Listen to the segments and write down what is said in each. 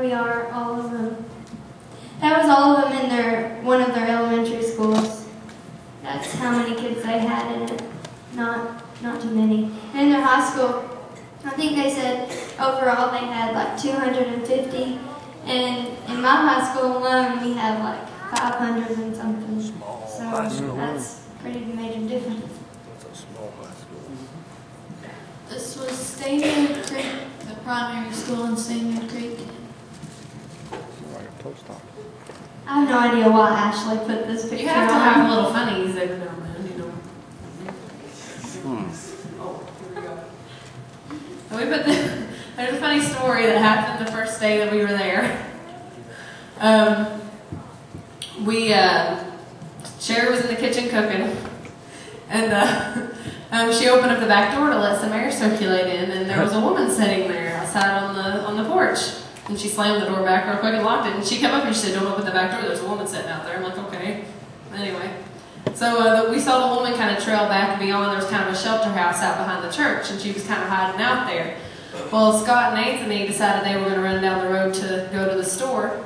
there we are, all of them. That was all of them in one of their elementary schools. That's how many kids they had in it. Not too many. And in their high school, I think they said overall they had like 250. And in my high school alone, we have like 500 and something. So that's a pretty major difference. That's a small high school. This was Stanier Creek, the primary school in Stanier Creek. Like a post office. I have no idea why Ashley put this picture on. You have to have little funnies every now and then, you know. Oh, here we go. So there's a funny story that happened the first day that we were there. Sherry was in the kitchen cooking, and she opened up the back door to let some air circulate in, and there was a woman sitting there outside on the porch. And she slammed the door back real quick and locked it. And she came up and she said, "Don't open the back door. There's a woman sitting out there." I'm like, okay. Anyway, so we saw the woman kind of trail back beyond. There was kind of a shelter house out behind the church, and she was kind of hiding out there. Well, Scott and Anthony decided they were going to run down the road to go to the store.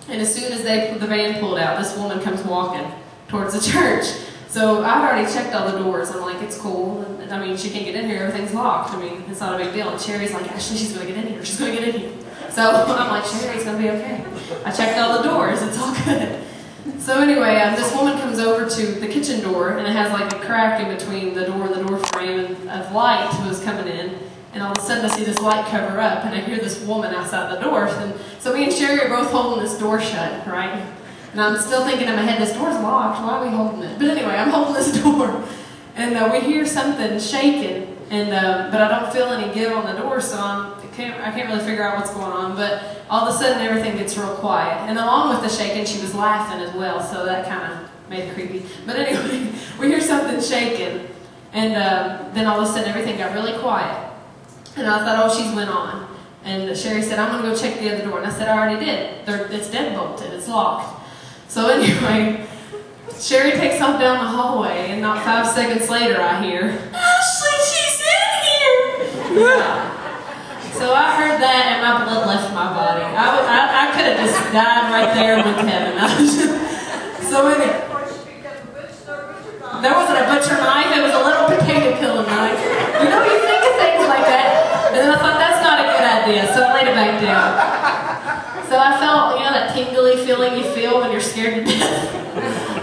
And as soon as the van pulled out, this woman comes walking towards the church. So I'd already checked all the doors. I'm like, it's cool. I mean, she can't get in here. Everything's locked. I mean, it's not a big deal. And Sherry's like, Ashley, she's going to get in here. She's going to get in here. So I'm like, Sherry's going to be okay. I checked all the doors. It's all good. So anyway, this woman comes over to the kitchen door, and it has like a crack in between the door frame, and of light was coming in. And all of a sudden, I see this light cover up, and I hear this woman outside the door. And so me and Sherry are both holding this door shut, right? And I'm still thinking in my head, this door's locked. Why are we holding it? But anyway, I'm holding this door. And we hear something shaking, but I don't feel any give on the door, so I can't really figure out what's going on. But all of a sudden, everything gets real quiet. And along with the shaking, she was laughing as well, so that kind of made it creepy. But anyway, we hear something shaking, and then all of a sudden, everything got really quiet. And I thought, oh, she's went on. And Sherry said, I'm going to go check the other door. And I said, I already did. It's deadbolted. It's locked. So anyway, Sherry takes off down the hallway, and not 5 seconds later, I hear, Ashley, she's in here! Yeah. So I heard that, and my blood left my body. I could have just died right there with Kevin. So anyway, there wasn't a butcher knife. It was a little potato peeling knife. You know, you think of things like that. And then I thought, that's not a good idea, so I laid it back down. So I felt, you know, that tingly feeling you feel when you're scared to death.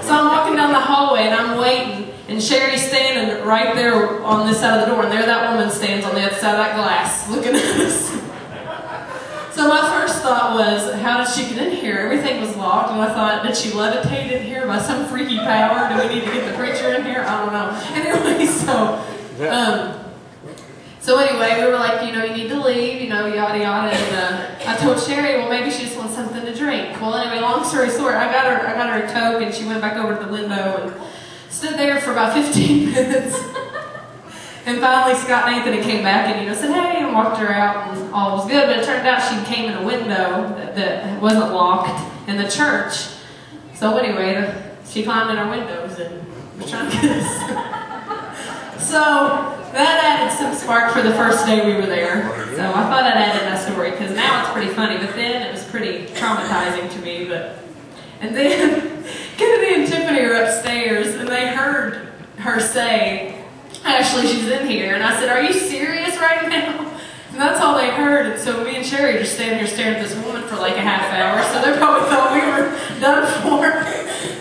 So I'm walking down the hallway, and I'm waiting, and Sherry's standing right there on this side of the door, and there that woman stands on the other side of that glass, looking at us. So my first thought was, how did she get in here? Everything was locked, and I thought, did she levitate in here by some freaky power? Do we need to get the preacher in here? I don't know. Anyway, so anyway, we were like, you know, you need to leave, you know, yada yada. And I told Sherry, well, maybe she just wants something to drink. Well, anyway, long story short, I got her a Coke, and she went back over to the window and stood there for about 15 minutes. And finally, Scott and Anthony came back and, you know, said, hey, and walked her out, and all was good. But it turned out she came in a window that wasn't locked in the church. So anyway, she climbed in our windows and was trying to get us. So that added some spark for the first day we were there. So I thought I'd add in that story, because now it's pretty funny, but then it was pretty traumatizing to me. And then Kennedy and Tiffany are upstairs, and they heard her say, Ashley, she's in here. And I said, are you serious right now? And that's all they heard. And so me and Sherry are just standing here staring at this woman for like a half hour. So they probably thought we were done for.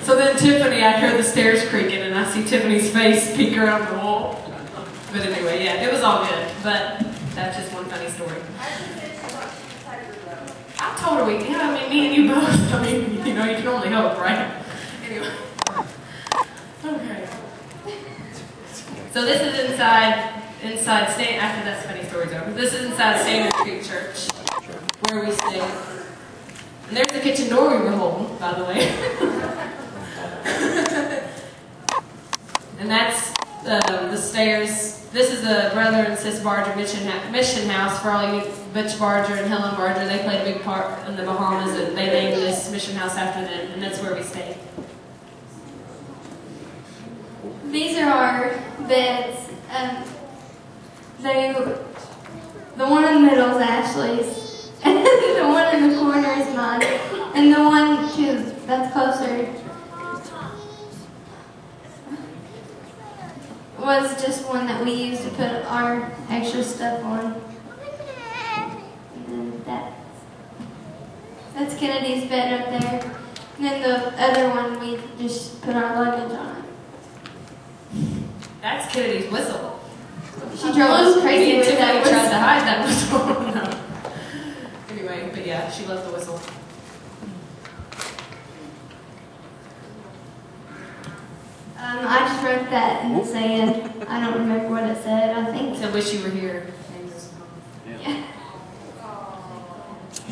So then Tiffany, I hear the stairs creaking, and I see Tiffany's face peek around the wall. But anyway, yeah, it was all good. But that's just one funny story. I told her I mean, me and you both. I mean, you know, you can only hope, right? Anyway. Okay. So this is inside after that funny story's over. This is inside Stanier Creek Church, where we stay. And there's the kitchen door we were holding, by the way. And that's the stairs. This is the Brother and Sis Barger mission house for all you Butch Barger and Helen Barger. They played a big part in the Bahamas, and they named this mission house after them, and that's where we stay. These are our beds. The one in the middle is Ashley's, and The one in the corner is mine. And the one that's closer was just one that we used to put our extra stuff on. And then that's Kennedy's bed up there. And then the other one, we just put our luggage on it. That's Kennedy's whistle. She drove us crazy with that Tiffany whistle. tried to hide that whistle. No. Anyway, but yeah, she loves the whistle. I just wrote that in the sand. I don't remember what it said. I think. I wish you were here. Yeah.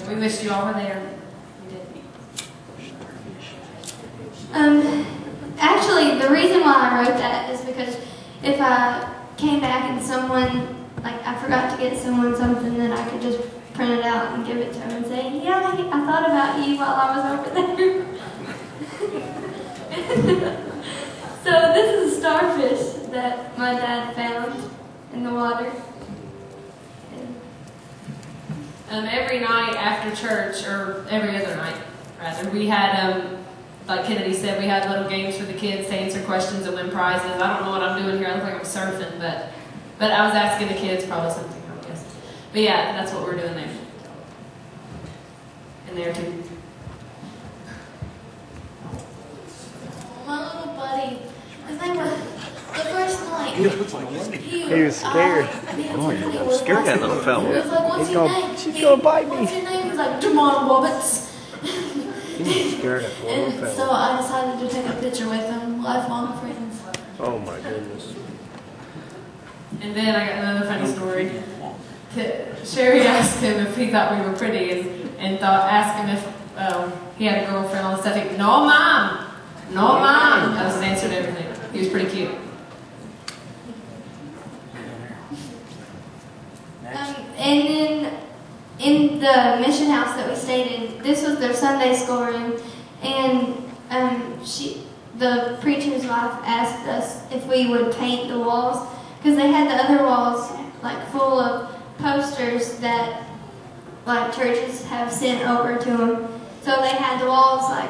We wished you all were there. We did. Actually, the reason why I wrote that is because if I came back and someone, like I forgot to get someone something, then I could just print it out and give it to them and say, yeah, I thought about you while I was over there. So this is a starfish that my dad found in the water. Every night after church, or every other night, rather, we had, like Kennedy said, we had little games for the kids to answer questions and win prizes. I don't know what I'm doing here. I look like I'm surfing, but I was asking the kids probably something, I guess. But yeah, that's what we're doing there. And there too. My little buddy, his name was, the first night, He was scared. Oh, you scared that little He fella. was like, what's He's your gonna- name? she's gonna bite me. What's your name? He's like, Jamon Roberts. He was scared that little And so fella. I decided to take a picture with him, lifelong friends. Oh my goodness. And then I got another funny story. Sherry asked him if he thought we were pretty and asked him if he had a girlfriend, all this stuff. He, no, Mom. No, Mom. That was his answer to everything. He was pretty cute. And then in the mission house that we stayed in, this was their Sunday school room, and the preacher's wife asked us if we would paint the walls, because they had the other walls like full of posters that like churches have sent over to them. So they had the walls like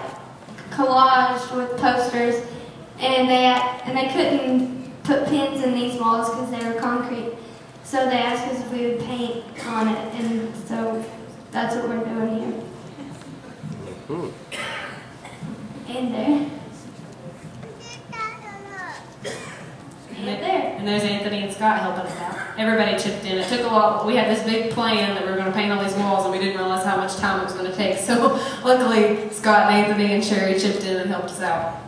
collaged with posters, and they couldn't put pins in these walls because they were concrete. So they asked us if we would paint on it, and so that's what we're doing here. And there. And there. And there's Anthony and Scott helping us out. Everybody chipped in. It took a lot. We had this big plan that we were going to paint all these walls, and we didn't realize how much time it was going to take. So luckily, Scott and Anthony and Sherry chipped in and helped us out.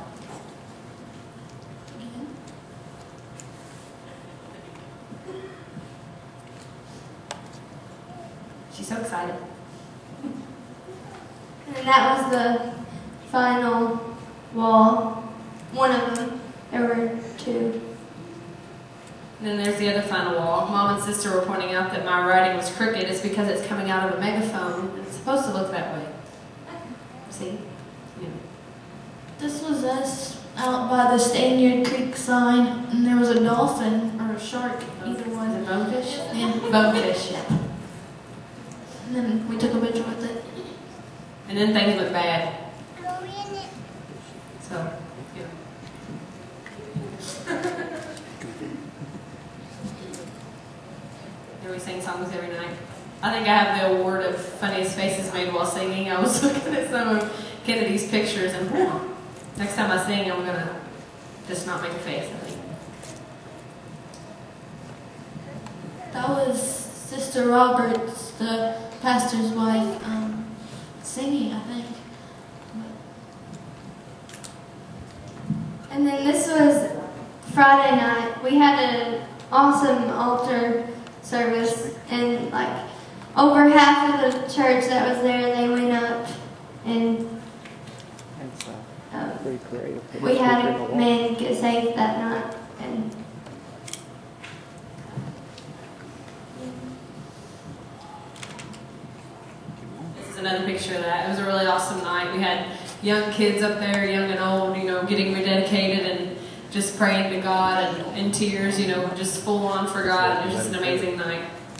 She's so excited. And that was the final wall. One of them. There were two. And then there's the other final wall. Mom and Sister were pointing out that my writing was crooked. It's because it's coming out of a megaphone. It's supposed to look that way. See? Yeah. This was us out by the Stanyard Creek sign, and there was a dolphin or a shark, either Was one. it bonefish? Yeah. Bonefish, yeah. And then we took a picture with it. And then things went bad. So, yeah. And we sing songs every night. I think I have the award of funniest faces made while singing. I was looking at some of Kennedy's pictures, and next time I sing, I'm gonna just not make a face, I think. That was Sister Roberts, the pastor's wife, singing, I think. And then this was Friday night. We had an awesome altar service, and like over half of the church that was there, they went up, and That's pretty creative. we had a man get saved that night. And This is another picture of that. It was a really awesome night. We had young kids up there, young and old, getting rededicated and just praying to God and in tears, just full on for God. It was just an amazing night.